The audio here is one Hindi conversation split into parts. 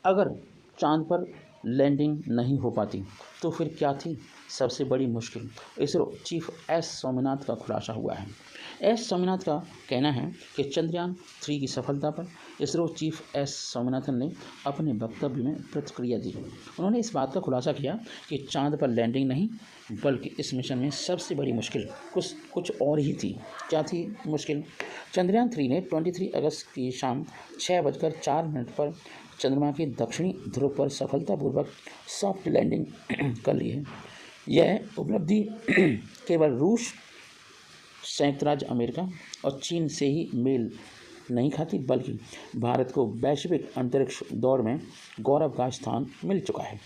अगर चाँद पर लैंडिंग नहीं हो पाती तो फिर क्या थी सबसे बड़ी मुश्किल? इसरो चीफ एस स्वामीनाथन का खुलासा हुआ है। एस स्वामीनाथन का कहना है कि चंद्रयान-3 की सफलता पर इसरो चीफ एस स्वामीनाथन ने अपने वक्तव्य में प्रतिक्रिया दी। उन्होंने इस बात का खुलासा किया कि चाँद पर लैंडिंग नहीं, बल्कि इस मिशन में सबसे बड़ी मुश्किल कुछ और ही थी। क्या थी मुश्किल? चंद्रयान-3 ने 23 अगस्त की शाम 6:04 पर चंद्रमा के दक्षिणी ध्रुव पर सफलतापूर्वक सॉफ्ट लैंडिंग कर ली है। यह उपलब्धि केवल रूस, संयुक्त राज्य अमेरिका और चीन से ही मेल नहीं खाती, बल्कि भारत को वैश्विक अंतरिक्ष दौड़ में गौरव का स्थान मिल चुका है।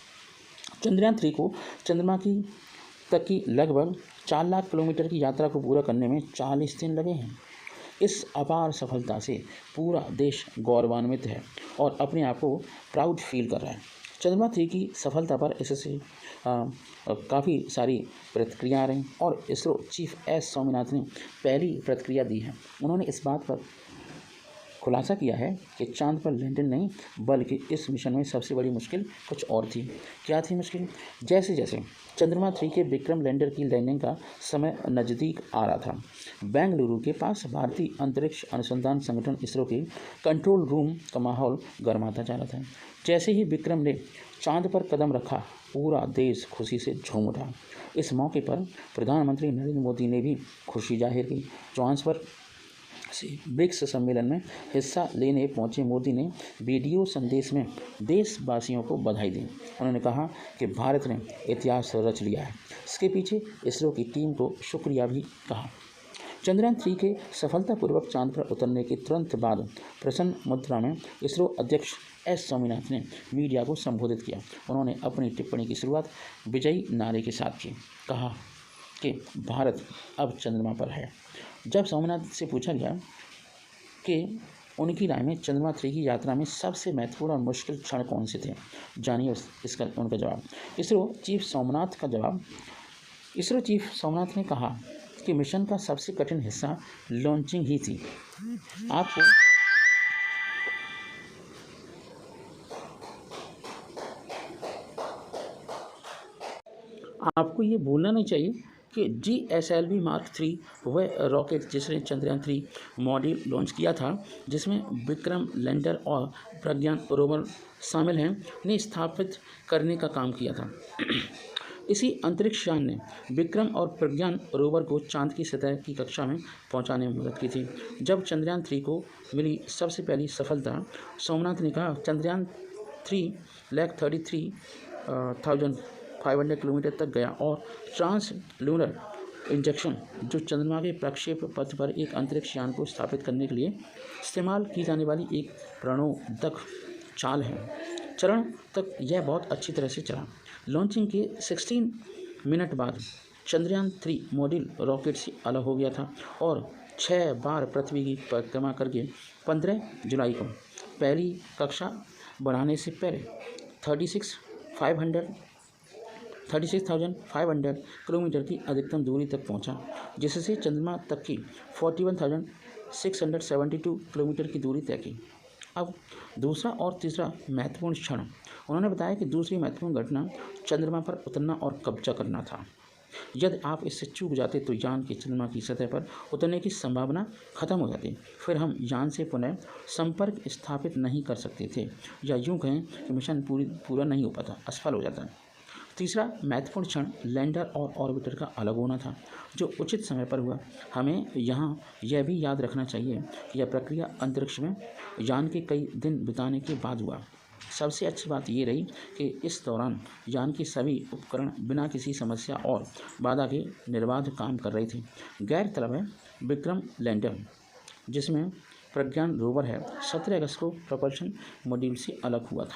चंद्रयान-3 को चंद्रमा तक की लगभग 4 लाख किलोमीटर की यात्रा को पूरा करने में 40 दिन लगे हैं। इस अपार सफलता से पूरा देश गौरवान्वित है और अपने आप को प्राउड फील कर रहा है। चंद्रमा-3 की सफलता पर इससे काफ़ी सारी प्रतिक्रिया आ रही और इसरो चीफ एस स्वामीनाथन ने पहली प्रतिक्रिया दी है। उन्होंने इस बात पर खुलासा किया है कि चाँद पर लैंडिंग नहीं, बल्कि इस मिशन में सबसे बड़ी मुश्किल कुछ और थी। क्या थी मुश्किल? जैसे जैसे चंद्रमा-3 के विक्रम लैंडर की लैंडिंग का समय नज़दीक आ रहा था, बेंगलुरु के पास भारतीय अंतरिक्ष अनुसंधान संगठन इसरो के कंट्रोल रूम का माहौल गर्माता जा रहा था। जैसे ही विक्रम ने चाँद पर कदम रखा, पूरा देश खुशी से झूम उठा। इस मौके पर प्रधानमंत्री नरेंद्र मोदी ने भी खुशी जाहिर की। जोहान्सबर्ग से ब्रिक्स सम्मेलन में हिस्सा लेने पहुंचे मोदी ने वीडियो संदेश में देशवासियों को बधाई दी। उन्होंने कहा कि भारत ने इतिहास रच लिया है। इसके पीछे इसरो की टीम को शुक्रिया भी कहा। चंद्रयान-3 के सफलतापूर्वक चाँद पर उतरने के तुरंत बाद प्रसन्न मुद्रा में इसरो अध्यक्ष एस स्वामीनाथन ने मीडिया को संबोधित किया। उन्होंने अपनी टिप्पणी की शुरुआत विजयी नारे के साथ की। कहा कि भारत अब चंद्रमा पर है। जब स्वामीनाथन से पूछा गया कि उनकी राय में चंद्रमा-3 की यात्रा में सबसे महत्वपूर्ण और मुश्किल क्षण कौन से थे, जानिए इसका उनका जवाब। इसरो चीफ सोमनाथ ने कहा कि मिशन का सबसे कठिन हिस्सा लॉन्चिंग ही थी। आपको ये भूलना नहीं चाहिए कि GSLV Mark 3 वह रॉकेट जिसने चंद्रयान-3 मॉड्यूल लॉन्च किया था, जिसमें विक्रम लैंडर और प्रज्ञान रोवर शामिल हैं, ने स्थापित करने का काम किया था। इसी अंतरिक्ष यान ने विक्रम और प्रज्ञान रोवर को चाँद की सतह की कक्षा में पहुंचाने में मदद की थी। जब चंद्रयान-3 को मिली सबसे पहली सफलता, सोमनाथ ने कहा, चंद्रयान-3 1,33,500 किलोमीटर तक गया और ट्रांस लूनर इंजेक्शन, जो चंद्रमा के प्रक्षेप पथ पर एक अंतरिक्ष यान को स्थापित करने के लिए इस्तेमाल की जाने वाली एक प्रणोदक चाल है, चरण तक यह बहुत अच्छी तरह से चला। लॉन्चिंग के 16 मिनट बाद चंद्रयान-3 मॉड्यूल रॉकेट से अलग हो गया था और 6 बार पृथ्वी की परिक्रमा करके 15 जुलाई को पहली कक्षा बढ़ाने से पहले 36,500 किलोमीटर की अधिकतम दूरी तक पहुंचा, जिससे चंद्रमा तक की 41,672 किलोमीटर की दूरी तय की। अब दूसरा और तीसरा महत्वपूर्ण क्षण, उन्होंने बताया कि दूसरी महत्वपूर्ण घटना चंद्रमा पर उतरना और कब्जा करना था। यदि आप इससे चूक जाते तो यान के चंद्रमा की सतह पर उतरने की संभावना खत्म हो जाती। फिर हम यान से पुनः संपर्क स्थापित नहीं कर सकते थे, या यूँ कहें कि मिशन पूरा नहीं हो पाता, असफल हो जाता। तीसरा महत्वपूर्ण क्षण लैंडर और ऑर्बिटर का अलग होना था, जो उचित समय पर हुआ। हमें यहाँ यह भी याद रखना चाहिए कि यह प्रक्रिया अंतरिक्ष में यान के कई दिन बिताने के बाद हुआ। सबसे अच्छी बात ये रही कि इस दौरान यान के सभी उपकरण बिना किसी समस्या और बाधा के निर्बाध काम कर रहे थे। गैरतलब है, विक्रम लैंडर, जिसमें प्रज्ञान रोवर है, 17 अगस्त को प्रपल्शन मॉड्यूल से अलग हुआ था।